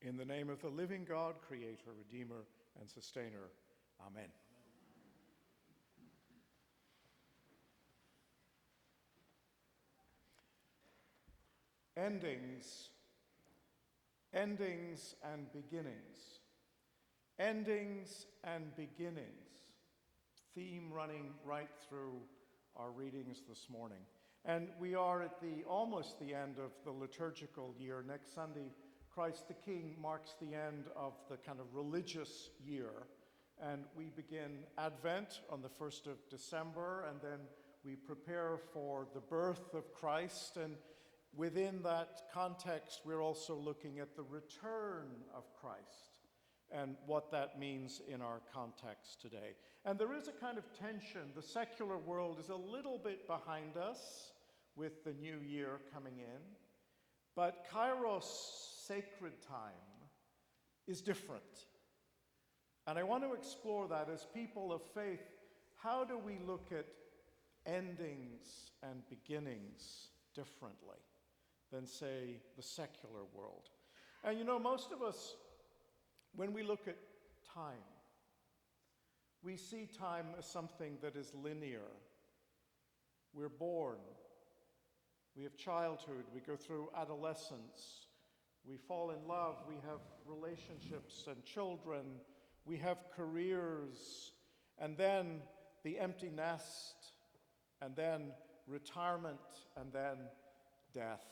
In the name of the living God, Creator, Redeemer, and Sustainer. Amen. Endings, endings and beginnings. Endings and beginnings. Theme running right through our readings this morning. And we are at almost the end of the liturgical year. Next Sunday, Christ the King marks the end of the kind of religious year. And we begin Advent on the 1st of December, and then we prepare for the birth of Christ. And within that context, we're also looking at the return of Christ and what that means in our context today. And there is a kind of tension. The secular world is a little bit behind us with the new year coming in, but Kairos, sacred time, is different. And I want to explore that as people of faith. How do we look at endings and beginnings differently than, say, the secular world? And you know, most of us, when we look at time, we see time as something that is linear. We're born, we have childhood, we go through adolescence, we fall in love, we have relationships and children, we have careers, and then the empty nest, and then retirement, and then death.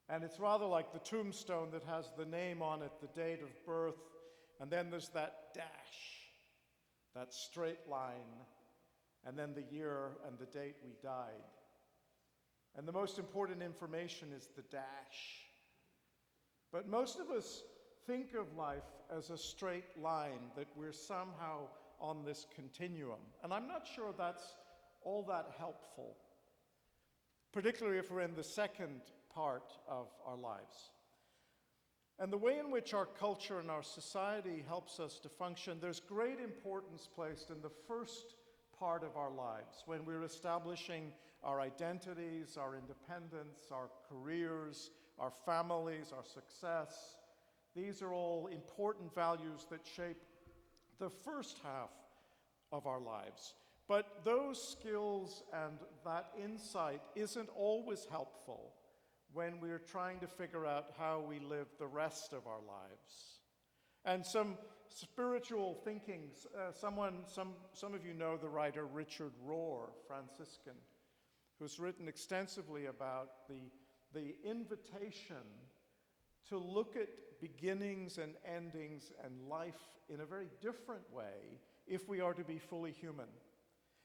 And it's rather like the tombstone that has the name on it, the date of birth, and then there's that dash, that straight line, and then the year and the date we died. And the most important information is the dash. But most of us think of life as a straight line, that we're somehow on this continuum. And I'm not sure that's all that helpful, particularly if we're in the second part of our lives. And the way in which our culture and our society helps us to function, there's great importance placed in the first part of our lives, when we're establishing our identities, our independence, our careers, our families, our success. These are all important values that shape the first half of our lives. But those skills and that insight isn't always helpful when we're trying to figure out how we live the rest of our lives. And some spiritual thinkings, some of you know the writer Richard Rohr, Franciscan, who's written extensively about the invitation to look at beginnings and endings and life in a very different way if we are to be fully human.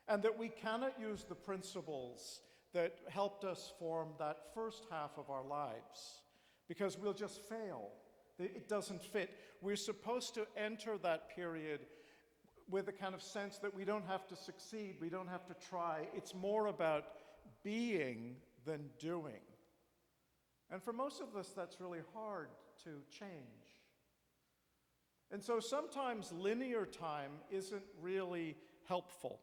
And that we cannot use the principles that helped us form that first half of our lives, because we'll just fail. It doesn't fit. We're supposed to enter that period with a kind of sense that we don't have to succeed, we don't have to try. It's more about being than doing. And for most of us, that's really hard to change. And so sometimes linear time isn't really helpful.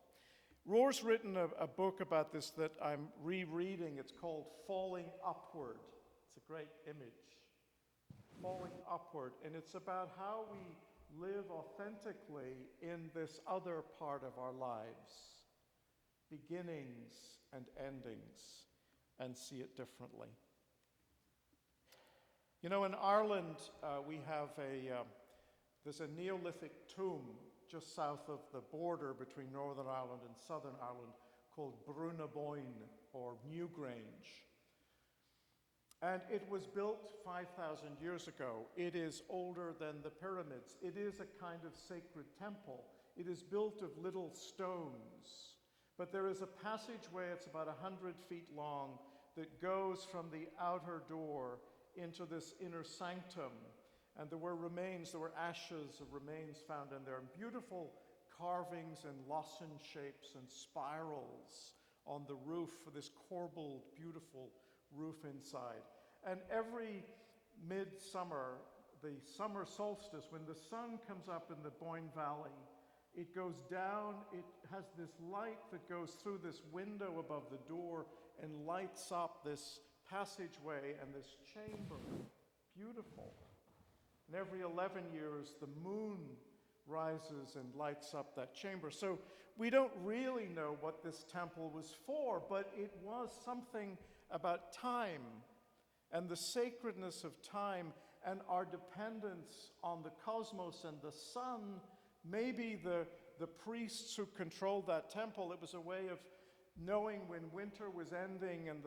Rohr's written a book about this that I'm rereading. It's called Falling Upward. It's a great image. Falling upward. And it's about how we live authentically in this other part of our lives. Beginnings and endings, and see it differently. You know, in Ireland, we have there's a Neolithic tomb just south of the border between Northern Ireland and Southern Ireland called Brunaboyne, or Newgrange. And it was built 5,000 years ago. It is older than the pyramids. It is a kind of sacred temple. It is built of little stones. But there is a passageway, it's about 100 feet long, that goes from the outer door into this inner sanctum. And there were ashes of remains found in there, and beautiful carvings and lozenge shapes and spirals on the roof for this corbelled, beautiful roof inside. And every midsummer, the summer solstice, when the sun comes up in the Boyne Valley, it goes down, it has this light that goes through this window above the door and lights up this passageway and this chamber. Beautiful. And every 11 years, the moon rises and lights up that chamber. So we don't really know what this temple was for, but it was something about time and the sacredness of time and our dependence on the cosmos and the sun. Maybe the priests who controlled that temple, it was a way of knowing when winter was ending and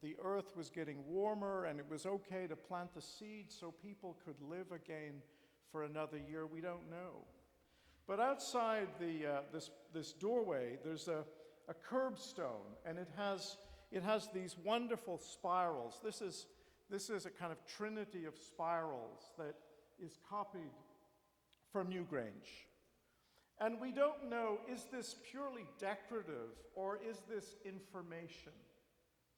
the earth was getting warmer and it was okay to plant the seeds so people could live again for another year. We don't know. But outside this doorway, there's a curbstone, and it has these wonderful spirals. This is a kind of trinity of spirals that is copied from Newgrange. And we don't know, is this purely decorative or is this information?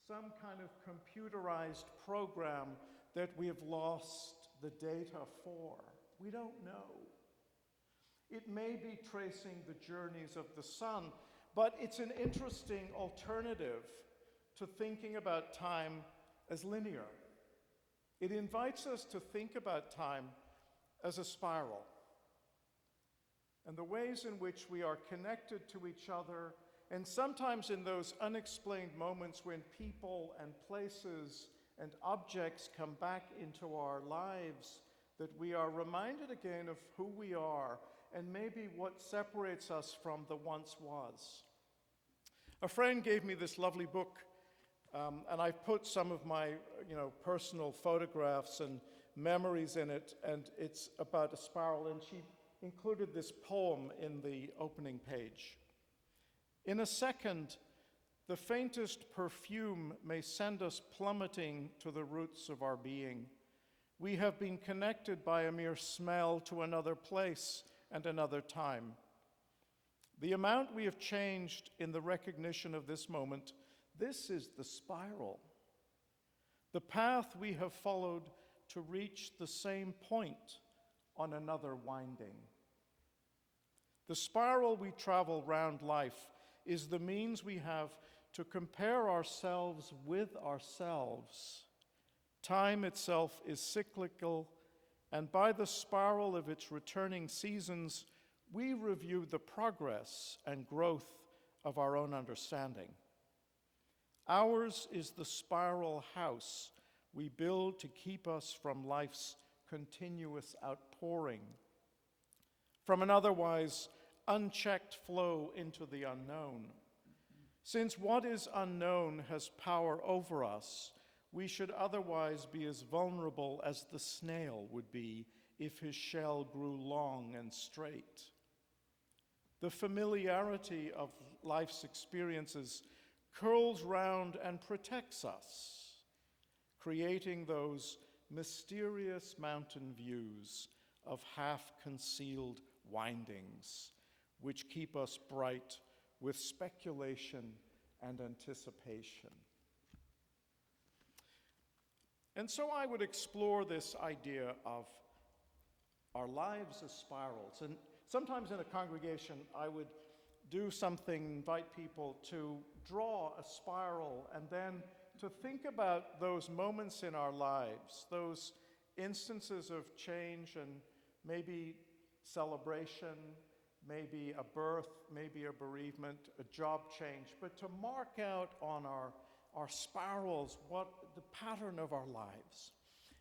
Some kind of computerized program that we have lost the data for. We don't know. It may be tracing the journeys of the sun, but it's an interesting alternative to thinking about time as linear. It invites us to think about time as a spiral. And the ways in which we are connected to each other, and sometimes in those unexplained moments when people and places and objects come back into our lives, that we are reminded again of who we are and maybe what separates us from the once was. A friend gave me this lovely book, and I've put some of my personal photographs and memories in it, and it's about a spiral, and she included this poem in the opening page. In a second, the faintest perfume may send us plummeting to the roots of our being. We have been connected by a mere smell to another place and another time. The amount we have changed in the recognition of this moment, this is the spiral. The path we have followed to reach the same point on another winding. The spiral we travel round life is the means we have to compare ourselves with ourselves. Time itself is cyclical, and by the spiral of its returning seasons, we review the progress and growth of our own understanding. Ours is the spiral house we build to keep us from life's continuous outpouring, from an otherwise unchecked flow into the unknown. Since what is unknown has power over us, we should otherwise be as vulnerable as the snail would be if his shell grew long and straight. The familiarity of life's experiences curls round and protects us, creating those mysterious mountain views of half-concealed windings, which keep us bright with speculation and anticipation. And so I would explore this idea of our lives as spirals. And sometimes in a congregation, I would do something, invite people to draw a spiral and then to think about those moments in our lives, those instances of change and maybe celebration, maybe a birth, maybe a bereavement, a job change, but to mark out on our spirals what the pattern of our lives.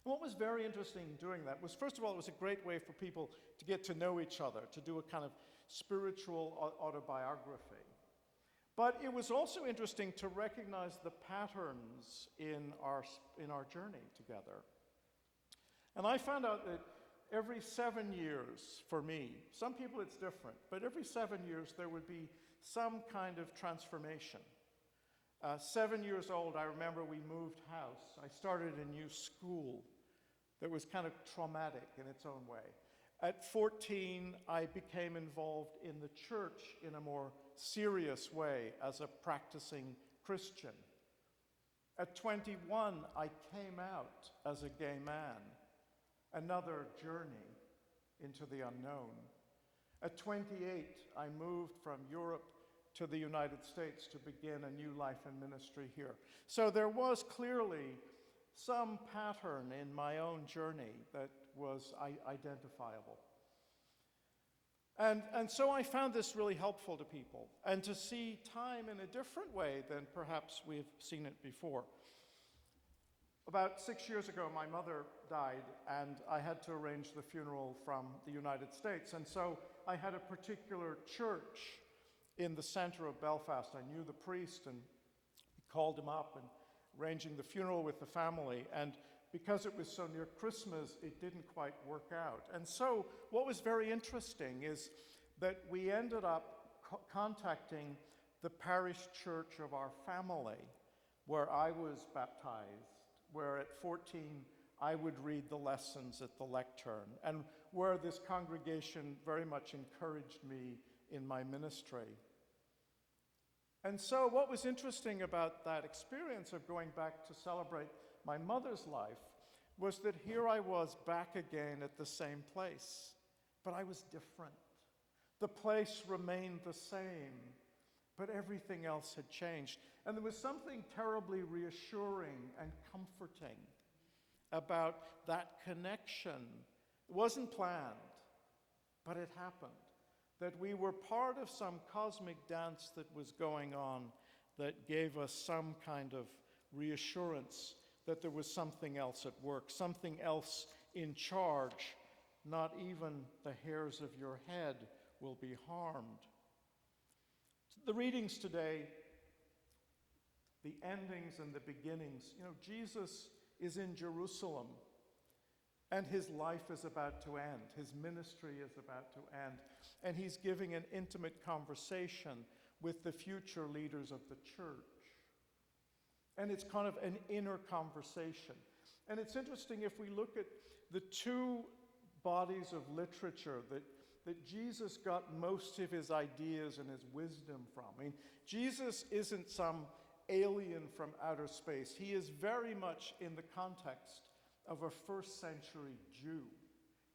And what was very interesting doing that was, first of all, it was a great way for people to get to know each other, to do a kind of spiritual autobiography. But it was also interesting to recognize the patterns in our journey together. And I found out that every 7 years for me, some people it's different, but every 7 years there would be some kind of transformation. 7 years old, I remember we moved house. I started a new school that was kind of traumatic in its own way. At 14, I became involved in the church in a more serious way as a practicing Christian. At 21, I came out as a gay man, another journey into the unknown. At 28, I moved from Europe to the United States to begin a new life and ministry here. So there was clearly some pattern in my own journey that was identifiable. And so I found this really helpful to people, and to see time in a different way than perhaps we've seen it before. About 6 years ago, my mother died, and I had to arrange the funeral from the United States. And so I had a particular church in the center of Belfast. I knew the priest, and we called him up and arranging the funeral with the family. And because it was so near Christmas, it didn't quite work out. And so what was very interesting is that we ended up contacting the parish church of our family, where I was baptized, where at 14 I would read the lessons at the lectern, and where this congregation very much encouraged me in my ministry. And so what was interesting about that experience of going back to celebrate my mother's life was that here I was back again at the same place, but I was different. The place remained the same, but everything else had changed. And there was something terribly reassuring and comforting about that connection. It wasn't planned, but it happened. That we were part of some cosmic dance that was going on that gave us some kind of reassurance that there was something else at work, something else in charge. Not even the hairs of your head will be harmed. The readings today, the endings and the beginnings, Jesus is in Jerusalem, and his life is about to end. His ministry is about to end. And he's giving an intimate conversation with the future leaders of the church. And it's kind of an inner conversation. And it's interesting if we look at the two bodies of literature that Jesus got most of his ideas and his wisdom from. I mean, Jesus isn't some alien from outer space. He is very much in the context of a first century Jew.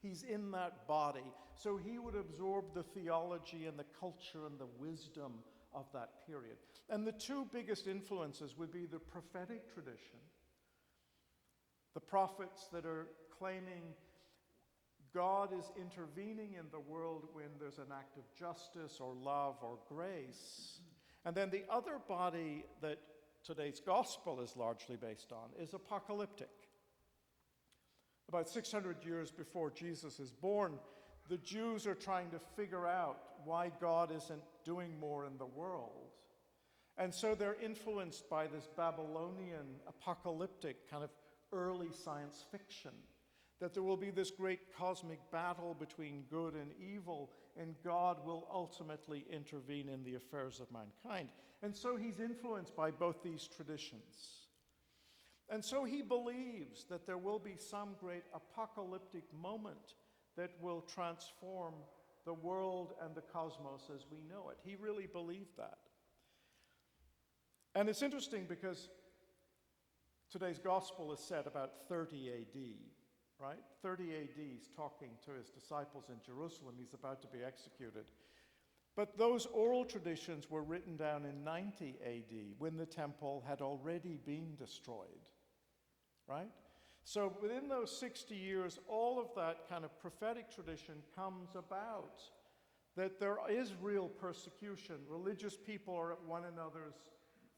He's in that body. So he would absorb the theology and the culture and the wisdom of that period. And the two biggest influences would be the prophetic tradition, the prophets that are claiming God is intervening in the world when there's an act of justice or love or grace. And then the other body that today's gospel is largely based on is apocalyptic. About 600 years before Jesus is born, the Jews are trying to figure out why God isn't doing more in the world. And so they're influenced by this Babylonian apocalyptic kind of early science fiction, that there will be this great cosmic battle between good and evil, and God will ultimately intervene in the affairs of mankind. And so he's influenced by both these traditions. And so he believes that there will be some great apocalyptic moment that will transform the world and the cosmos as we know it. He really believed that. And it's interesting because today's gospel is set about 30 AD, right? 30 AD, he's talking to his disciples in Jerusalem. He's about to be executed. But those oral traditions were written down in 90 AD when the temple had already been destroyed, right? So within those 60 years, all of that kind of prophetic tradition comes about, that there is real persecution. Religious people are at one another's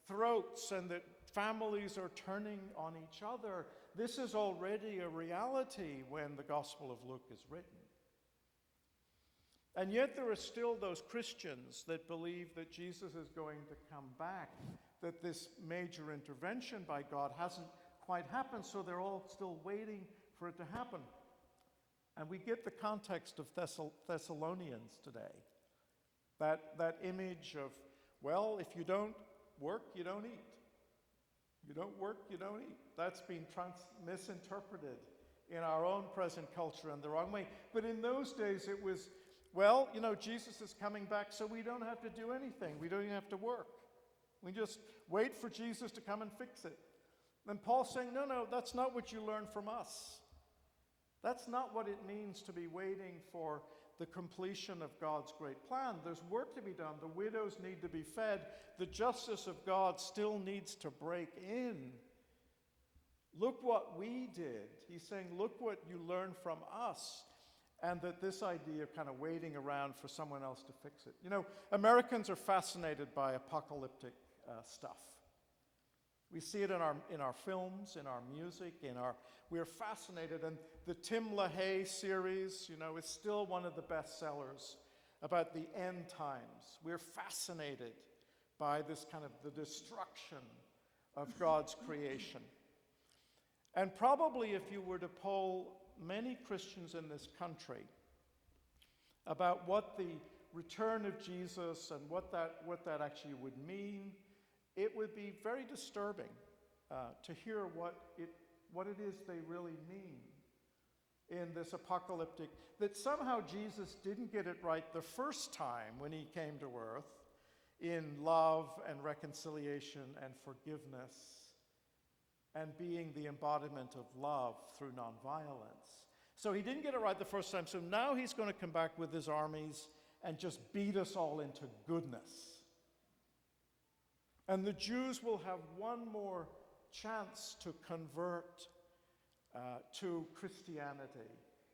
throats, and that families are turning on each other. This is already a reality when the Gospel of Luke is written. And yet there are still those Christians that believe that Jesus is going to come back, that this major intervention by God hasn't quite happened, so they're all still waiting for it to happen. And we get the context of Thessalonians today. That image of, well, if you don't work, you don't eat. You don't work, you don't eat. That's been misinterpreted in our own present culture in the wrong way. But in those days it was, well, Jesus is coming back, so we don't have to do anything. We don't even have to work. We just wait for Jesus to come and fix it. And Paul's saying, no, that's not what you learn from us. That's not what it means to be waiting for the completion of God's great plan. There's work to be done. The widows need to be fed. The justice of God still needs to break in. Look what we did. He's saying, look what you learned from us. And that this idea of kind of waiting around for someone else to fix it. You know, Americans are fascinated by apocalyptic stuff. We see it in our films, in our music, we're fascinated. And the Tim LaHaye series, you know, is still one of the best sellers about the end times. We're fascinated by this kind of the destruction of God's creation. And probably if you were to poll many Christians in this country about what the return of Jesus and what that actually would mean, it would be very disturbing to hear what it is they really mean in this apocalyptic, that somehow Jesus didn't get it right the first time when he came to earth in love and reconciliation and forgiveness and being the embodiment of love through nonviolence. So he didn't get it right the first time, so now he's going to come back with his armies and just beat us all into goodness. And the Jews will have one more chance to convert to Christianity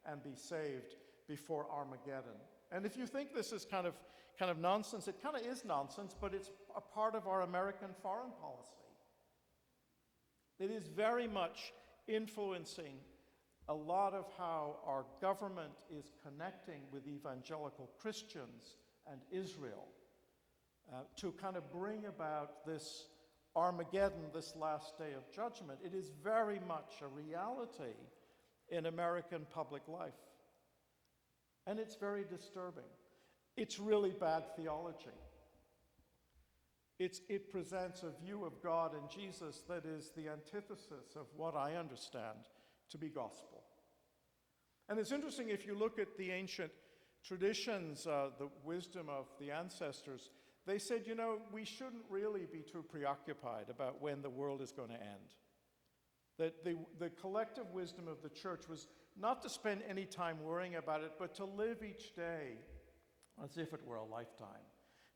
and be saved before Armageddon. And if you think this is kind of nonsense, it kind of is nonsense, but it's a part of our American foreign policy. It is very much influencing a lot of how our government is connecting with evangelical Christians and Israel to kind of bring about this Armageddon, this last day of judgment. It is very much a reality in American public life. And it's very disturbing. It's really bad theology. It presents a view of God and Jesus that is the antithesis of what I understand to be gospel. And it's interesting, if you look at the ancient traditions, the wisdom of the ancestors, they said, you know, we shouldn't really be too preoccupied about when the world is going to end. That the collective wisdom of the church was not to spend any time worrying about it, but to live each day as if it were a lifetime.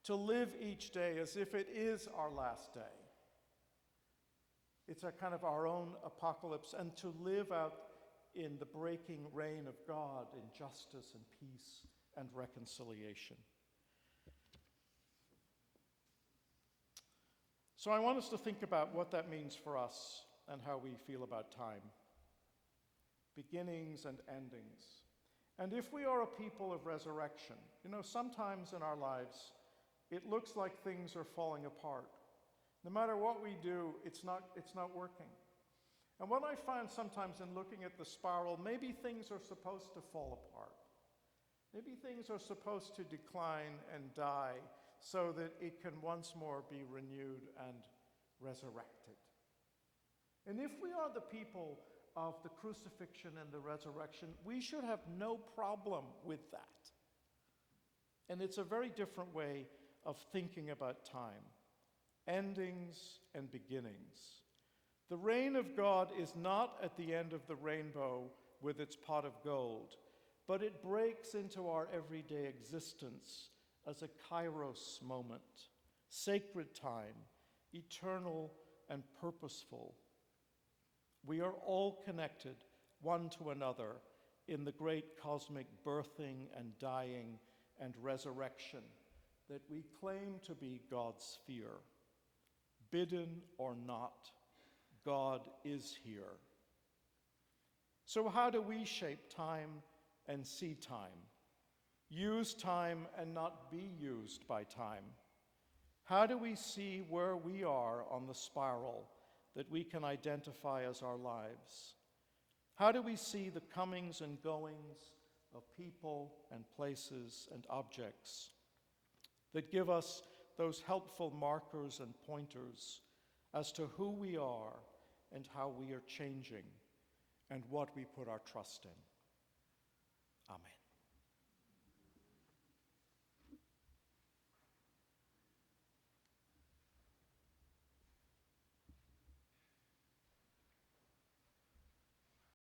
To live each day as if it is our last day. It's a kind of our own apocalypse, and to live out in the breaking reign of God in justice and peace and reconciliation. So I want us to think about what that means for us and how we feel about time. Beginnings and endings. And if we are a people of resurrection, you know, sometimes in our lives, it looks like things are falling apart. No matter what we do, it's not working. And what I find sometimes in looking at the spiral, maybe things are supposed to fall apart. Maybe things are supposed to decline and die so that it can once more be renewed and resurrected. And if we are the people of the crucifixion and the resurrection, we should have no problem with that. And it's a very different way of thinking about time, endings and beginnings. The reign of God is not at the end of the rainbow with its pot of gold, but it breaks into our everyday existence as a kairos moment, sacred time, eternal and purposeful. We are all connected one to another in the great cosmic birthing and dying and resurrection that we claim to be God's sphere. Bidden or not, God is here. So how do we shape time and see time? Use time and not be used by time? How do we see where we are on the spiral that we can identify as our lives? How do we see the comings and goings of people and places and objects that give us those helpful markers and pointers as to who we are and how we are changing and what we put our trust in? Amen.